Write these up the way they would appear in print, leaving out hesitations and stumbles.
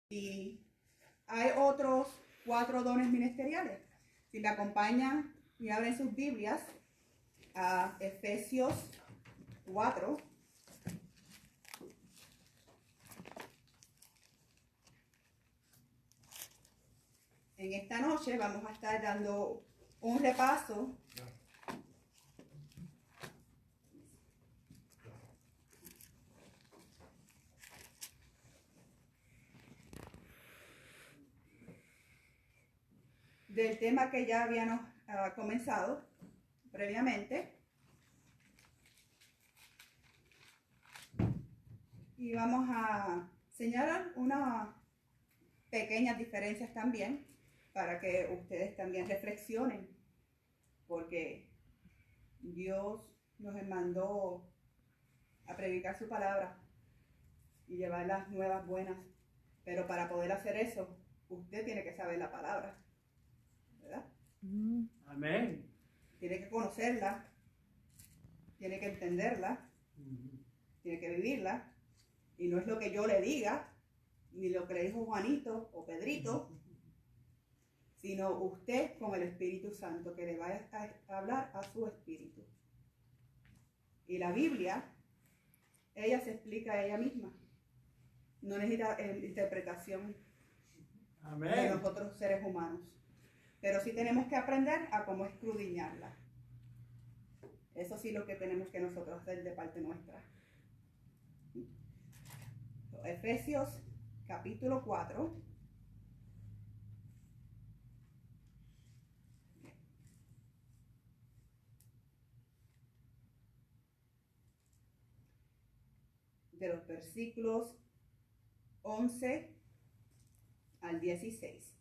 Y hay otros 4 dones ministeriales. Si me acompañan y abren sus Biblias a Efesios 4. En esta noche vamos a estar dando un repaso del tema que ya habíamos comenzado previamente. Y vamos a señalar unas pequeñas diferencias también para que ustedes también reflexionen, porque Dios nos mandó a predicar su palabra y llevar las nuevas buenas, pero para poder hacer eso, usted tiene que saber la palabra, ¿verdad? Amén. Tiene que conocerla, tiene que entenderla, tiene que vivirla, y no es lo que yo le diga, ni lo que le dijo Juanito o Pedrito, sino usted con el Espíritu Santo que le va a hablar a su espíritu. Y la Biblia, ella se explica a ella misma. No necesita interpretación de nosotros seres humanos. Pero sí tenemos que aprender a cómo escudriñarla. Eso sí lo que tenemos que nosotros hacer de parte nuestra. Efesios capítulo 4. De los versículos 11 al 16.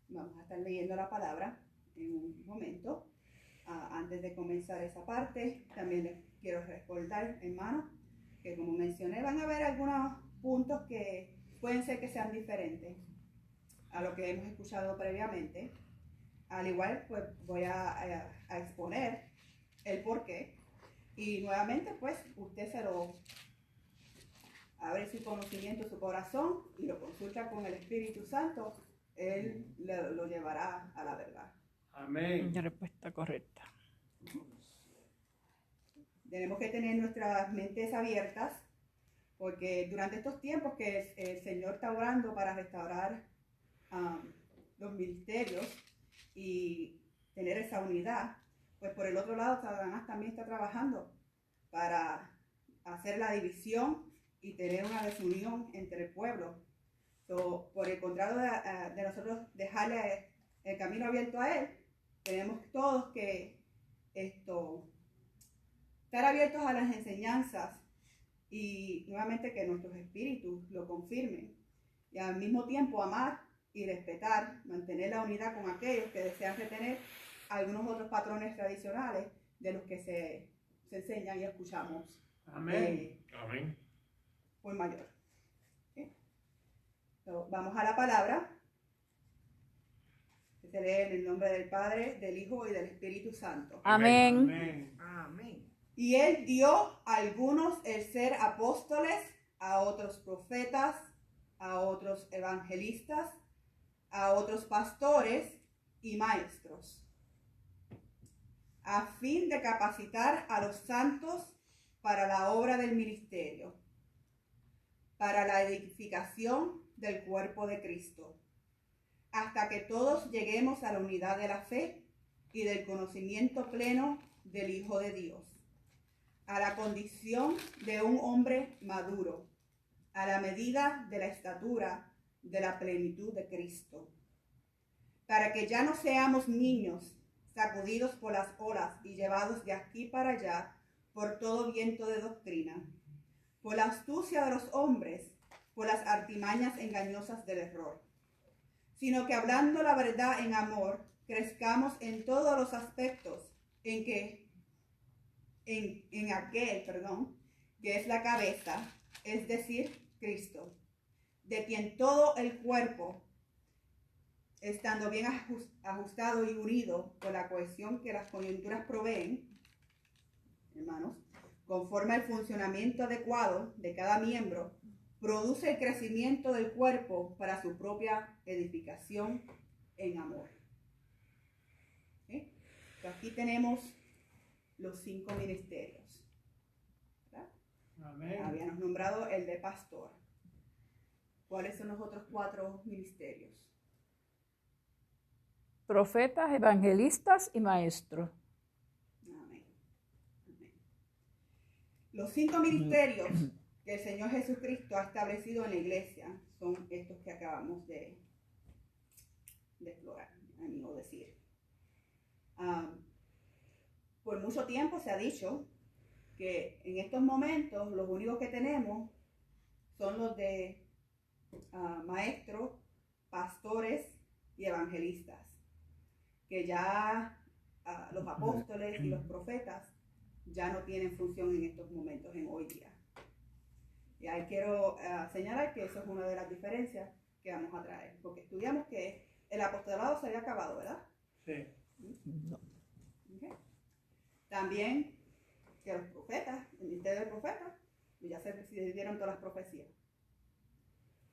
Vamos a estar leyendo la palabra en un momento. Antes de comenzar esa parte, también les quiero recordar, hermanos, que como mencioné, van a haber algunos puntos que pueden ser que sean diferentes a lo que hemos escuchado previamente. Al igual, pues voy a exponer el porqué. Y nuevamente, pues, usted se lo abre su conocimiento, su corazón, y lo consulta con el Espíritu Santo. Él lo llevará a la verdad. Amén. La respuesta correcta. Tenemos que tener nuestras mentes abiertas, porque durante estos tiempos que el Señor está orando para restaurar los ministerios y tener esa unidad, pues por el otro lado Satanás también está trabajando para hacer la división y tener una desunión entre el pueblo. Por el contrario de nosotros dejarle el camino abierto a Él, tenemos todos que estar abiertos a las enseñanzas y nuevamente que nuestros espíritus lo confirmen. Y al mismo tiempo amar y respetar, mantener la unidad con aquellos que desean retener algunos otros patrones tradicionales de los que se enseñan y escuchamos. Amén. Amén. Por mayor. ¿Sí? Vamos a la palabra. Se lee en el nombre del Padre, del Hijo y del Espíritu Santo. Amén. Amén. Amén. Y Él dio a algunos el ser apóstoles, a otros profetas, a otros evangelistas, a otros pastores y maestros, a fin de capacitar a los santos para la obra del ministerio, para la edificación del cuerpo de Cristo, hasta que todos lleguemos a la unidad de la fe y del conocimiento pleno del Hijo de Dios, a la condición de un hombre maduro, a la medida de la estatura de la plenitud de Cristo, para que ya no seamos niños sacudidos por las olas y llevados de aquí para allá por todo viento de doctrina, por la astucia de los hombres, por las artimañas engañosas del error, sino que hablando la verdad en amor, crezcamos en todos los aspectos en aquel, que es la cabeza, es decir, Cristo, de quien todo el cuerpo, estando bien ajustado y unido con la cohesión que las coyunturas proveen, hermanos, conforme al funcionamiento adecuado de cada miembro, produce el crecimiento del cuerpo para su propia edificación en amor. ¿Sí? Aquí tenemos los 5 ministerios. ¿Verdad? Amén. Habíamos nombrado el de pastor. ¿Cuáles son los otros 4 ministerios? Profetas, evangelistas y maestros. Amén. Amén. Los 5 ministerios que el Señor Jesucristo ha establecido en la iglesia son estos que acabamos de explorar, o decir. Por mucho tiempo se ha dicho que en estos momentos los únicos que tenemos son los de maestros, pastores y evangelistas, que ya los apóstoles y los profetas ya no tienen función en estos momentos, en hoy día. Y ahí quiero señalar que eso es una de las diferencias que vamos a traer, porque estudiamos que el apostolado se había acabado, ¿verdad? Sí. No. Okay. También que los profetas, el ministerio del profeta, ya se decidieron todas las profecías.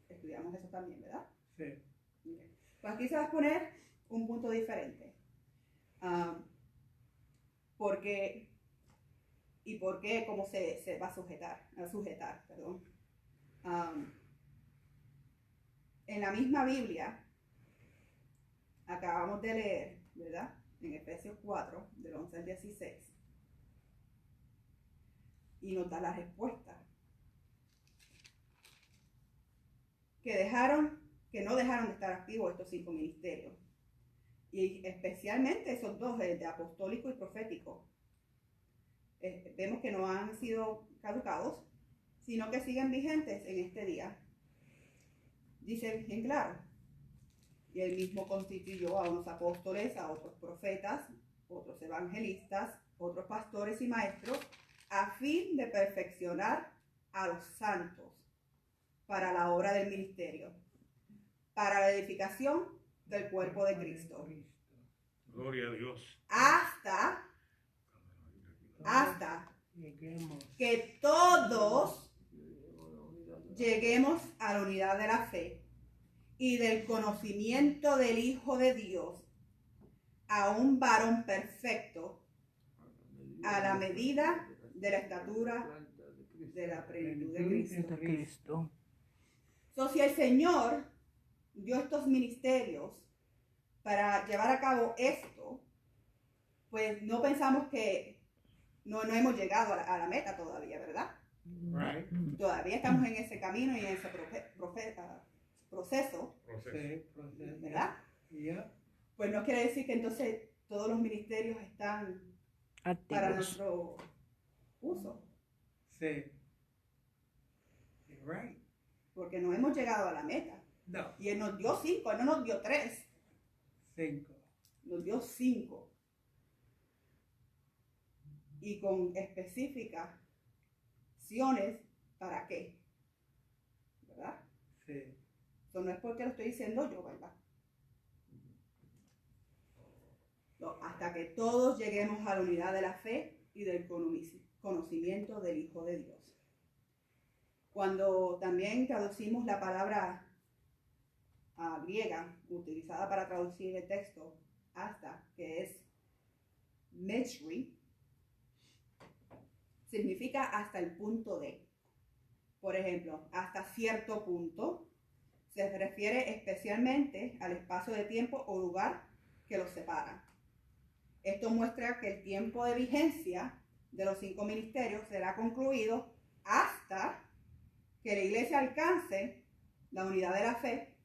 Estudiamos eso también, ¿verdad? Sí. Okay. Pues aquí se va a poner un punto diferente. ¿Por qué? ¿Cómo se va a sujetar? Perdón. En la misma Biblia, acabamos de leer, ¿verdad? En Efesios 4, del 11 al 16. Y nos da la respuesta. Que no dejaron de estar activos estos 5 ministerios. Y especialmente esos 2, el de apostólico y profético. Vemos que no han sido caducados, sino que siguen vigentes en este día. Dice bien claro. Y él mismo constituyó a unos apóstoles, a otros profetas, otros evangelistas, otros pastores y maestros, a fin de perfeccionar a los santos para la obra del ministerio, para la edificación del cuerpo de Cristo. Gloria a Dios. Hasta Lleguemos. que todos lleguemos a la unidad de la fe y del conocimiento del Hijo de Dios, a un varón perfecto, a la medida de la estatura de la plenitud de Cristo. De Cristo. Si el Señor dio estos ministerios para llevar a cabo esto, pues no pensamos que no hemos llegado a la meta todavía, ¿verdad? Right. Todavía estamos en ese camino y en ese proceso, Sí, proceso. ¿verdad? Yeah. Pues no quiere decir que entonces todos los ministerios están para Activos. nuestro uso, Sí. You're right. porque no hemos llegado a la meta. No. Y Él nos dio 5, Él no nos dio 3, 5. nos dio 5. Y con especificaciones para qué, ¿verdad? Sí. Eso no es porque lo estoy diciendo yo, ¿verdad? No, hasta que todos lleguemos a la unidad de la fe y del conocimiento del Hijo de Dios. Cuando también traducimos la palabra griega utilizada para traducir el texto, hasta, que es mechri, significa hasta el punto de. Por ejemplo, hasta cierto punto se refiere especialmente al espacio de tiempo o lugar que los separa. Esto muestra que el tiempo de vigencia de los 5 ministerios será concluido hasta que la iglesia alcance la unidad de la fe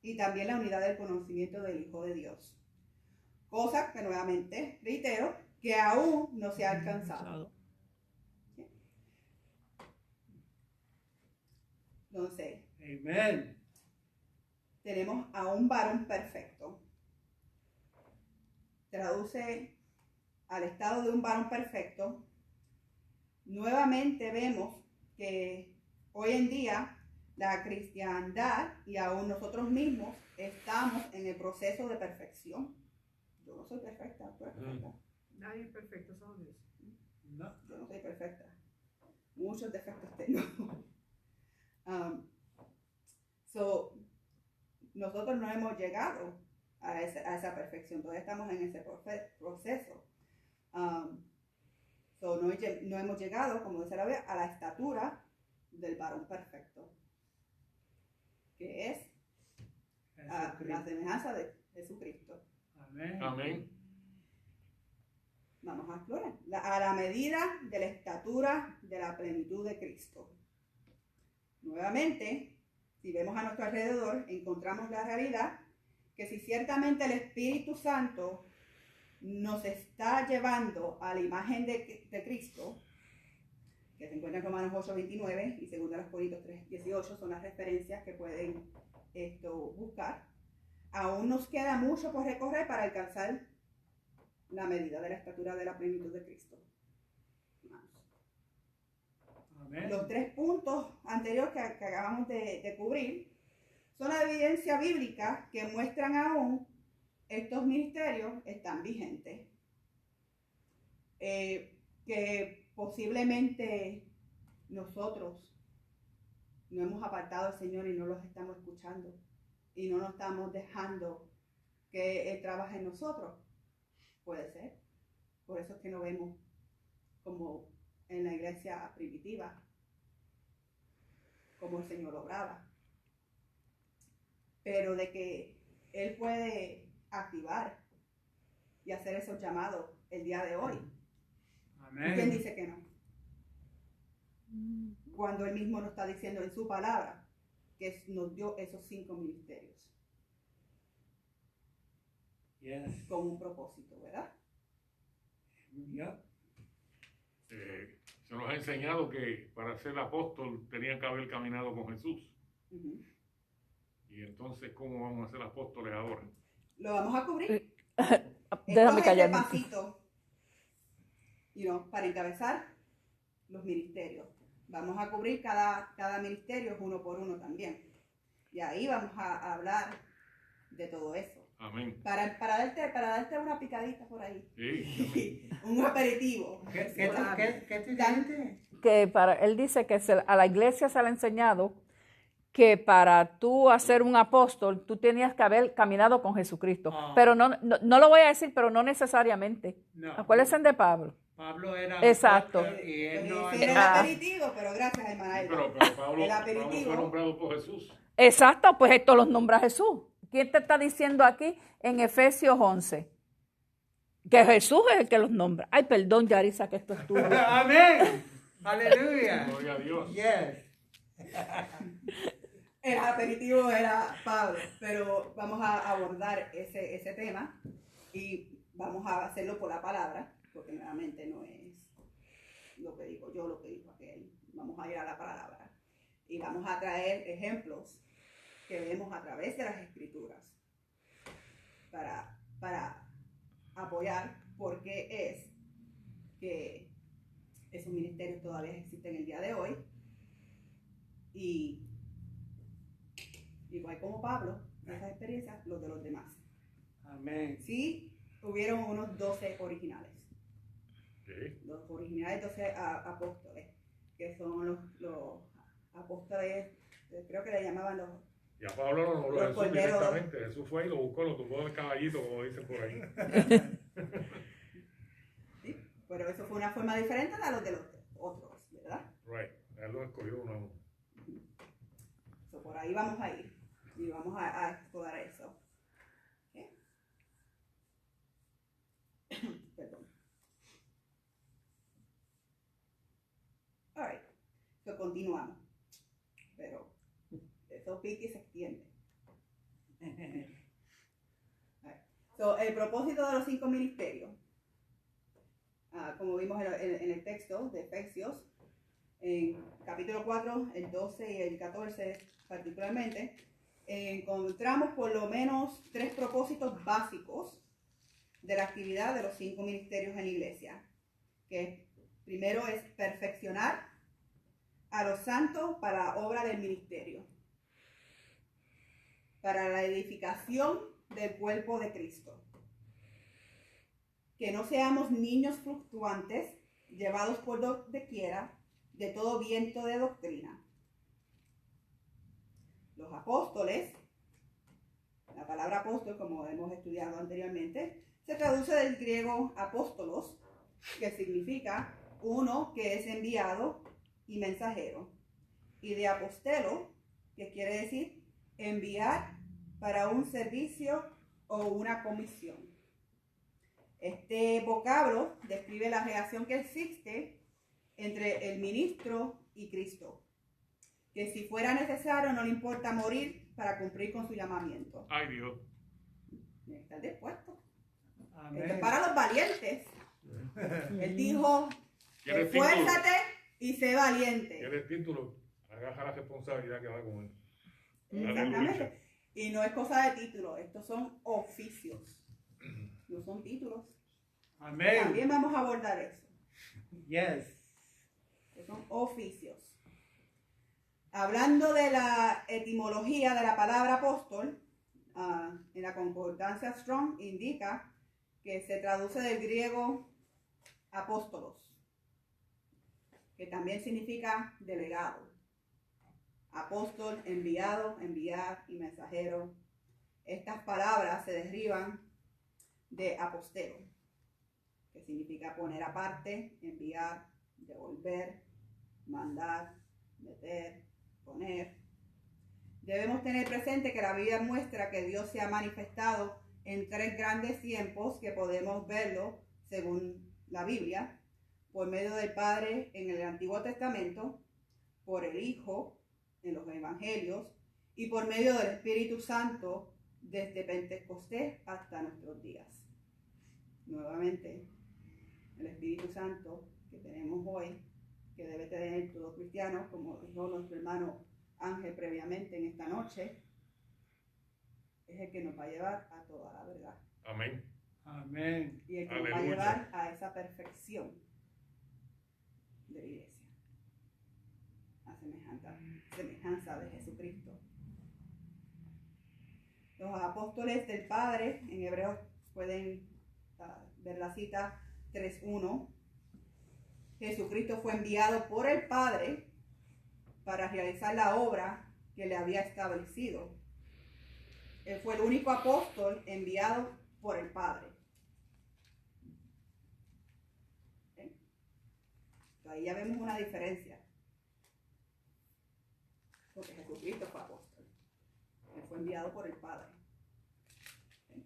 y también la unidad del conocimiento del Hijo de Dios. Cosa que nuevamente, reitero, que aún no se ha alcanzado. Entonces, Amen. tenemos a un varón perfecto. Traduce al estado de un varón perfecto. Nuevamente vemos que hoy en día la cristiandad y aún nosotros mismos estamos en el proceso de perfección. Yo no soy perfecta, tú eres perfecta. Nadie es perfecto, solo Dios. No. Yo no soy perfecta. Muchos defectos tengo. Nosotros no hemos llegado a esa perfección, todavía estamos en ese proceso. No hemos llegado, como dice la Biblia, a la estatura del varón perfecto, que es la semejanza de Jesucristo. Amén. Amén. Vamos a explorar. A la medida de la estatura de la plenitud de Cristo. Nuevamente, si vemos a nuestro alrededor, encontramos la realidad que si ciertamente el Espíritu Santo nos está llevando a la imagen de Cristo, que se encuentra en Romanos 8:29 y 2 Corintios 3:18, son las referencias que pueden buscar, aún nos queda mucho por recorrer para alcanzar la medida de la estatura de la plenitud de Cristo. Amén. Los 3 puntos anteriores que acabamos de cubrir son la evidencia bíblica que muestran aún estos ministerios están vigentes. Que posiblemente nosotros no hemos apartado al Señor y no los estamos escuchando y no nos estamos dejando que Él trabaje en nosotros. Puede ser. Por eso es que no vemos como en la iglesia primitiva, como el Señor obraba. Pero de que Él puede activar y hacer esos llamados el día de hoy. Amén. ¿Quién dice que no? Cuando Él mismo nos está diciendo en su palabra que nos dio esos 5 ministerios. Yes. Con un propósito, ¿verdad? Yep. Se nos ha enseñado que para ser apóstol tenían que haber caminado con Jesús. Uh-huh. Y entonces, ¿cómo vamos a ser apóstoles ahora? Lo vamos a cubrir. Déjame callarme. Pasito, para encabezar los ministerios. Vamos a cubrir cada ministerio uno por uno también. Y ahí vamos a hablar de todo eso. Amén. Para darte una picadita por ahí. Sí. Un aperitivo. ¿Qué tú dijiste? Que él dice que a la iglesia se le ha enseñado que para tú hacer un apóstol, tú tenías que haber caminado con Jesucristo. Ah. Pero no lo voy a decir, pero no necesariamente. No. Acuérdense de Pablo. Pablo era Exacto. apóstol y él no Ese era el aperitivo, pero gracias, hermana. Pero Pablo, El Pablo aperitivo. fue nombrado por Jesús. Exacto, pues esto los nombra Jesús. ¿Quién te está diciendo aquí en Efesios 11? Que Jesús es el que los nombra. Ay, perdón, Yarisa, que esto es tuyo. Amén. Aleluya. Gloria a Dios. Yes. El aperitivo era Pablo, pero vamos a abordar ese tema y vamos a hacerlo por la palabra, porque nuevamente no es lo que digo yo, lo que dijo aquel. Vamos a ir a la palabra y vamos a traer ejemplos que vemos a través de las escrituras para apoyar por qué es que esos ministerios todavía existen el día de hoy. Y igual como Pablo, esas experiencias, los de los demás. Amén. Sí, hubieron unos 12 originales. Sí. Los originales 12 apóstoles, que son los apóstoles, creo que le llamaban los... Y a Pablo no lo Los Jesús corderos. directamente. Jesús fue y lo buscó, lo tumbó del caballito, como dicen por ahí. ¿sí? Pero eso fue una forma diferente a los de los otros, ¿verdad? Right. Él lo escogió uno a uno. So, por ahí vamos a ir y vamos a explorar eso. ¿Okay? Perdón. Alright, so continuamos. Pero eso pique y se extiende. So, el propósito de los 5 ministerios, como vimos en el texto de Efesios, en capítulo 4, el 12 y el 14 particularmente, encontramos por lo menos 3 propósitos básicos de la actividad de los 5 ministerios en la iglesia. Que primero es perfeccionar a los santos para la obra del ministerio, para la edificación del cuerpo de Cristo. Que no seamos niños fluctuantes, llevados por doquiera de todo viento de doctrina, Los apóstoles, la palabra apóstol, como hemos estudiado anteriormente, se traduce del griego apóstolos, que significa uno que es enviado y mensajero, y de apostelo, que quiere decir enviar para un servicio o una comisión. Este vocablo describe la relación que existe entre el ministro y Cristo, que si fuera necesario no le importa morir para cumplir con su llamamiento. Ay, Dios. Tiene que estar dispuesto. Esto es Amén. para los valientes. Él dijo, ¿Quieres título? esfuérzate y sé valiente. ¿Quieres título? Agarra la responsabilidad que va con él. Exactamente. Y no es cosa de título, estos son oficios. No son títulos. Amén. También vamos a abordar eso. Yes. Que son oficios. Hablando de la etimología de la palabra apóstol, en la concordancia Strong indica que se traduce del griego apóstolos, que también significa delegado. Apóstol, enviado, enviar y mensajero. Estas palabras se derivan de apostelo, que significa poner aparte, enviar, devolver, mandar, meter, poner. Debemos tener presente que la Biblia muestra que Dios se ha manifestado en 3 grandes tiempos que podemos verlo según la Biblia, por medio del Padre en el Antiguo Testamento, por el Hijo en los Evangelios y por medio del Espíritu Santo desde Pentecostés hasta nuestros días. Nuevamente, el Espíritu Santo que tenemos hoy, que debe tener todo cristiano, como dijo nuestro hermano Ángel previamente en esta noche, es el que nos va a llevar a toda la verdad. Amén. Amén. Y el que nos va a Aleluya. llevar a esa perfección de la iglesia, a semejanza de Jesucristo. Los apóstoles del Padre, en Hebreos pueden ver la cita 3:1. Jesucristo fue enviado por el Padre para realizar la obra que le había establecido. Él fue el único apóstol enviado por el Padre. ¿Okay? Ahí ya vemos una diferencia. Porque Jesucristo fue apóstol. Él fue enviado por el Padre. ¿Okay?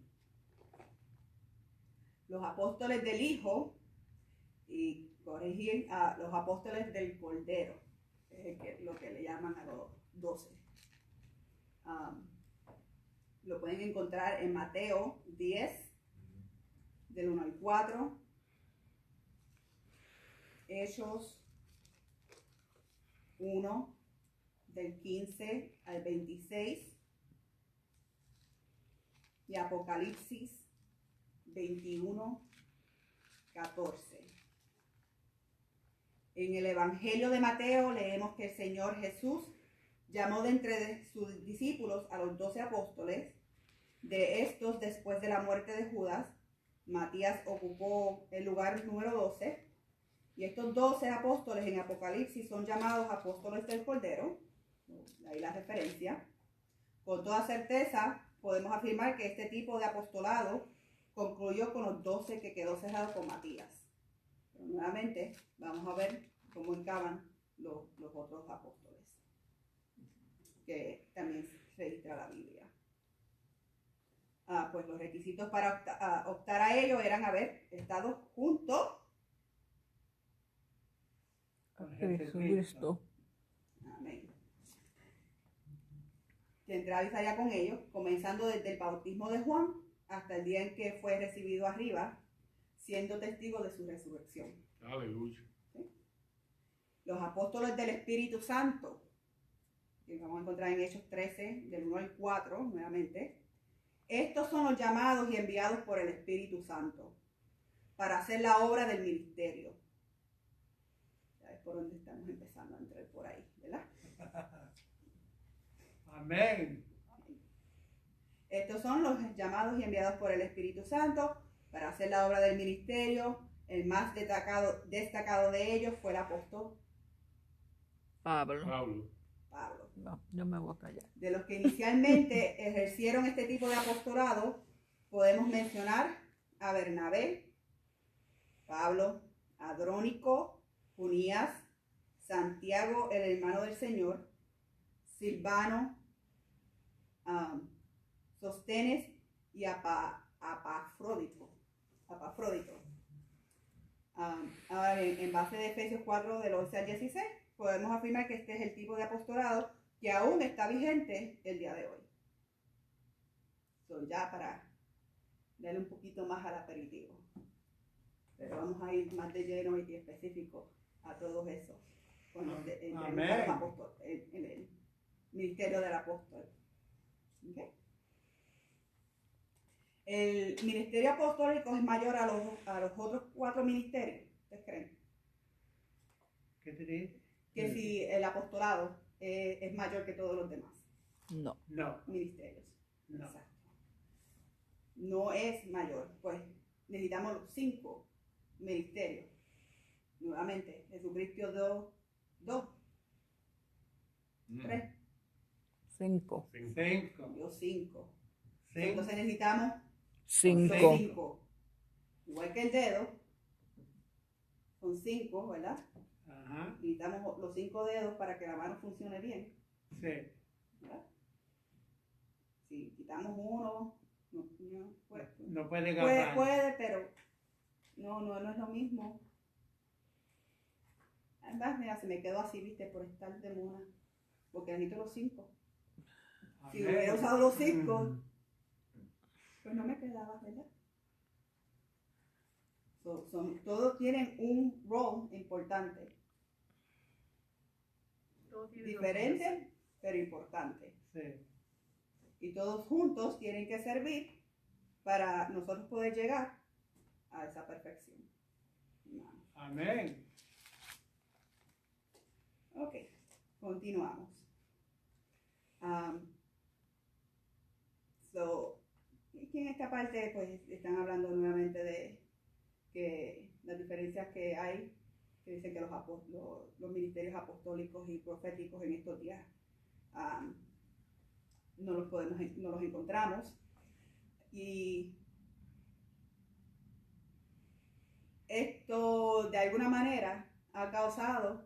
Los apóstoles del Hijo, y corregir a los apóstoles del Cordero, es lo que le llaman a los 12. Lo pueden encontrar en Mateo 10, del 1 al 4, Hechos 1, del 15 al 26, y Apocalipsis 21, 14. En el Evangelio de Mateo leemos que el Señor Jesús llamó de entre sus discípulos a los 12 apóstoles. De estos, después de la muerte de Judas, Matías ocupó el lugar número 12. Y estos 12 apóstoles en Apocalipsis son llamados apóstoles del Cordero. Ahí la referencia. Con toda certeza podemos afirmar que este tipo de apostolado concluyó con los 12 que quedó cerrado con Matías. Pero nuevamente vamos a ver cómo encaban los otros apóstoles, que también registra la Biblia. Pues los requisitos para optar a ello eran haber estado junto Con Jesucristo. Amén. Que entraba allá con ellos, comenzando desde el bautismo de Juan hasta el día en que fue recibido arriba, siendo testigo de su resurrección. Aleluya. ¿Sí? Los apóstoles del Espíritu Santo, que vamos a encontrar en Hechos 13, del 1 al 4, nuevamente. Estos son los llamados y enviados por el Espíritu Santo para hacer la obra del ministerio. Ya es por donde estamos empezando a entrar por ahí, ¿verdad? Amén. Estos son los llamados y enviados por el Espíritu Santo para hacer la obra del ministerio. El más destacado de ellos fue el apóstol Pablo. Pablo. Pablo. No, yo me voy a callar. De los que inicialmente ejercieron este tipo de apostolado, podemos mencionar a Bernabé, Pablo, Adrónico, Junías, Santiago, el hermano del Señor, Silvano, Sostenes y Epafrodito. Ahora bien, en base de Efesios 4, del 11 al 16, podemos afirmar que este es el tipo de apostolado que aún está vigente el día de hoy. Ya para darle un poquito más al aperitivo. Pero vamos a ir más de lleno y específico a todos esos. Amén. En el ministerio del apóstol. ¿Okay? El ministerio apostólico es mayor a los otros 4 ministerios. ¿Ustedes creen? ¿Qué te dice? Que si el apostolado es mayor que todos los demás No. No, ministerios. no. Exacto. No es mayor. Pues necesitamos los 5 ministerios. Nuevamente, Jesucristo 2, 3, 5. 5. yo 5. 5. Entonces necesitamos 5. 5. Igual que el dedo, son 5, ¿verdad? Ajá. Necesitamos los 5 dedos para que la mano funcione bien, Sí. ¿verdad? Si quitamos uno, No puede agarrar. puede, pero no es lo mismo. Además, mira, se me quedó así, viste, por estar de mona, porque necesito los 5. Si Amén. hubiera usado los 5, pues no me quedaba, ¿verdad? Todos tienen un rol importante, Todo tiene diferente, pero importante. Sí. Y todos juntos tienen que servir para nosotros poder llegar a esa perfección. Amén. Ok, continuamos. Aquí en esta parte pues están hablando nuevamente de que las diferencias que hay, que dicen que los ministerios apostólicos y proféticos en estos días no los encontramos. Y esto de alguna manera ha causado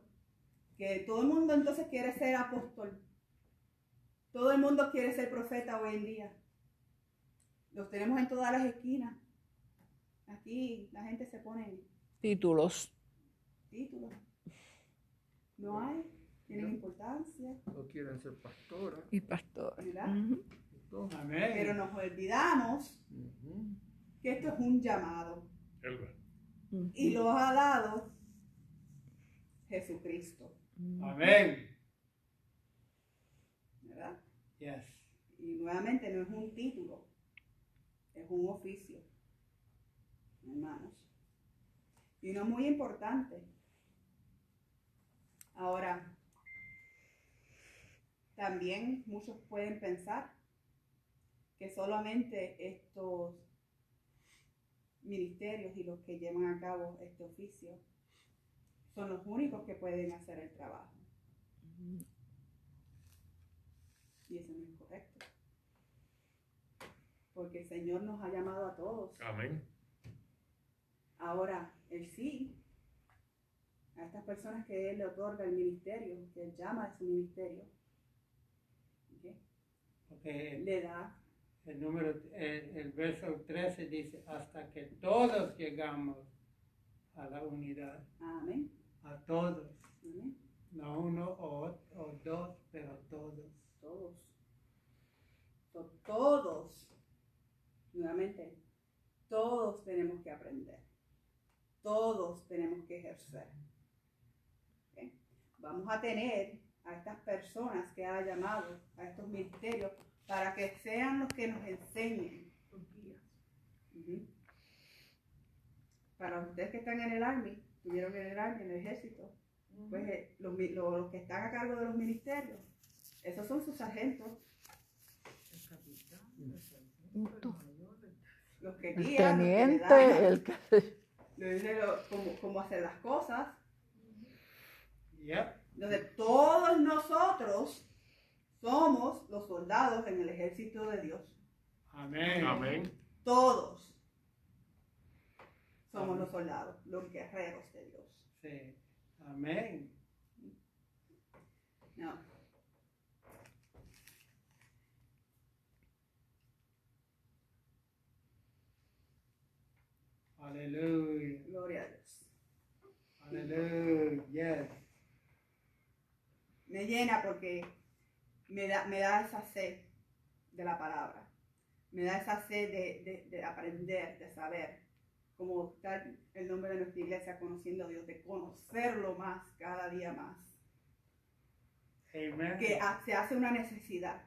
que todo el mundo entonces quiere ser apóstol. Todo el mundo quiere ser profeta hoy en día. Los tenemos en todas las esquinas. Aquí la gente se pone Títulos. títulos. No hay, tienen importancia, No quieren ser pastoras. Y pastores. ¿verdad? Ujú. Amén. Pero nos olvidamos Ujú. que esto es un llamado Elba. y lo ha dado Jesucristo, Amén. ¿verdad? Yes. Y nuevamente no es un título, es un oficio, hermanos. Y uno muy importante. Ahora, también muchos pueden pensar que solamente estos ministerios y los que llevan a cabo este oficio son los únicos que pueden hacer el trabajo. Y eso no es correcto. Porque el Señor nos ha llamado a todos. Amén. Ahora, Él sí, a estas personas que Él le otorga el ministerio, que Él llama a su ministerio, ¿ok? Porque Le da, el verso 13 dice, hasta que todos llegamos a la unidad. amén, A todos. amén, No uno o dos, pero todos. todos. Todos, nuevamente, todos tenemos que aprender. Todos tenemos que ejercer. ¿Ok? Vamos a tener a estas personas que ha llamado, a estos ministerios, para que sean los que nos enseñen. los guías. Ujú. Para ustedes que están en el Army, estuvieron en el Army, en el ejército, pues los que están a cargo de los ministerios, esos son sus sargentos, El capitán, el sargento, el mayor, los que El guían, los que le teniente, dan, el que... le dicen cómo hacer las cosas. Yep. Entonces, todos nosotros Somos los soldados en el ejército de Dios. Amén. Amén. Todos somos los soldados, los guerreros de Dios. Sí. Amén. No. Aleluya. Gloria a Dios. Aleluya. Yes. Me llena porque me da esa sed de la palabra. Me da esa sed de aprender, de saber cómo está el nombre de nuestra iglesia, conociendo a Dios, de conocerlo más, cada día más. Amen. Que se hace una necesidad.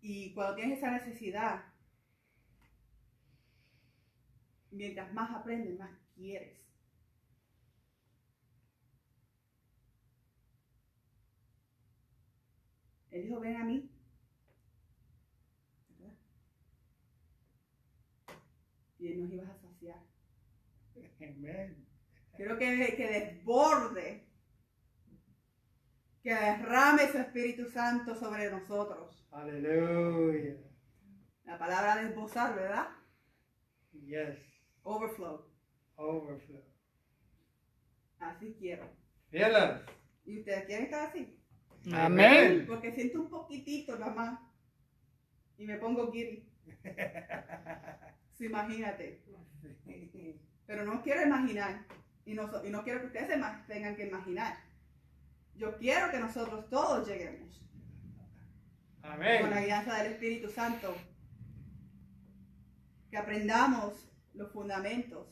Y cuando tienes esa necesidad, mientras más aprendes, más quieres. Él dijo, ven a mí. ¿Verdad? Y Él nos iba a saciar. Amén. Quiero que desborde, que derrame su Espíritu Santo sobre nosotros. Aleluya. La palabra desbozar, ¿verdad? Yes. Overflow. Overflow. Así quiero. Fill us. ¿Y ustedes quieren estar así? Amén. Porque siento un poquitito nada más. Y me pongo giddy. Sí, imagínate. Pero no quiero imaginar. Y no quiero que ustedes tengan que imaginar. Yo quiero que nosotros todos lleguemos. Con la Amén. guianza del Espíritu Santo. Que aprendamos los fundamentos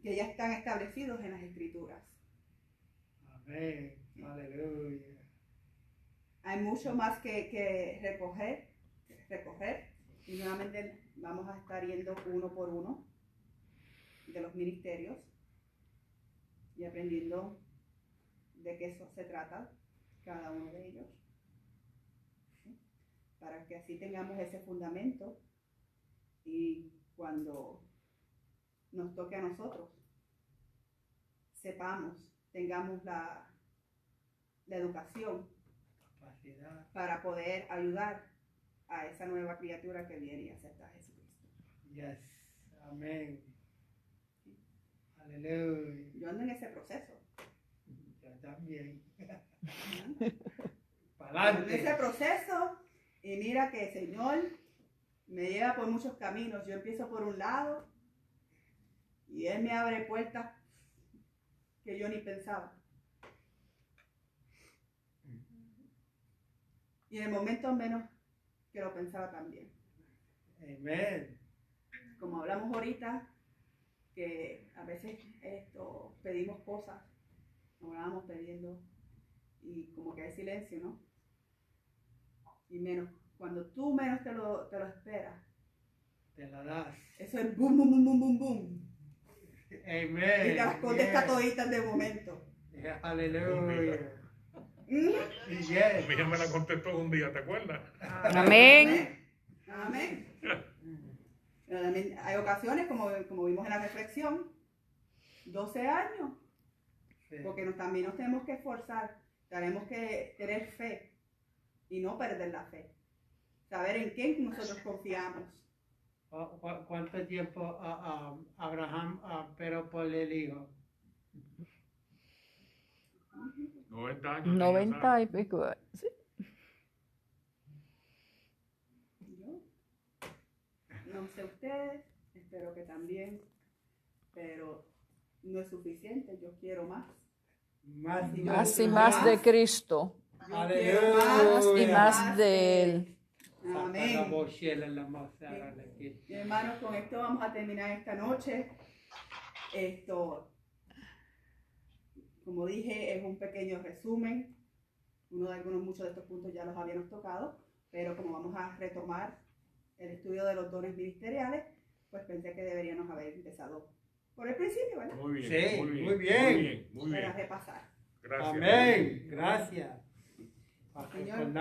que ya están establecidos en las Escrituras. Amén. Aleluya. Hay mucho más que recoger. Y nuevamente vamos a estar yendo uno por uno de los ministerios y aprendiendo de qué eso se trata cada uno de ellos. ¿Sí? Para que así tengamos ese fundamento y cuando nos toque a nosotros, sepamos, tengamos la educación Capacidad. para poder ayudar a esa nueva criatura que viene y acepta a Jesucristo. Yes. Amén. Aleluya. Yo ando en ese proceso. Yo también. ¿No? Para Ando en ese adelante. proceso y mira que el Señor me lleva por muchos caminos. Yo empiezo por un lado y Él me abre puertas que yo ni pensaba. Y en el momento menos que lo pensaba también. Amén. Como hablamos ahorita, que a veces pedimos cosas, hablábamos pidiendo y como que hay silencio, ¿no? Y menos, cuando tú menos te lo esperas, Te la das. eso es boom, boom, boom, boom, boom, boom. Amén. Y te las contesta Yes. toditas de momento. Aleluya. Mi hija me la contestó un día, ¿te acuerdas? Amén. Amén. Pero también hay ocasiones, como vimos en la reflexión, 12 años, Sí. porque también nos tenemos que esforzar, tenemos que tener fe y no perder la fe. Saber en quién nosotros confiamos. ¿Cuánto tiempo Abraham esperó por el hijo? 90 años. 90 y pico. Sí. Yo no sé ustedes, espero que también, pero no es suficiente, yo quiero más. Más y Más y más de Cristo. Yo Aleluya. quiero más Y más de Él. Amén. Amén. Hermanos, con esto vamos a terminar esta noche. Como dije, es un pequeño resumen. Muchos de estos puntos ya los habíamos tocado, pero como vamos a retomar el estudio de los dones ministeriales, pues pensé que deberíamos haber empezado por el principio, ¿verdad? Muy bien, Sí, muy bien, muy bien. muy bien, muy Para bien. repasar. Gracias. Amén. Gracias. Señor.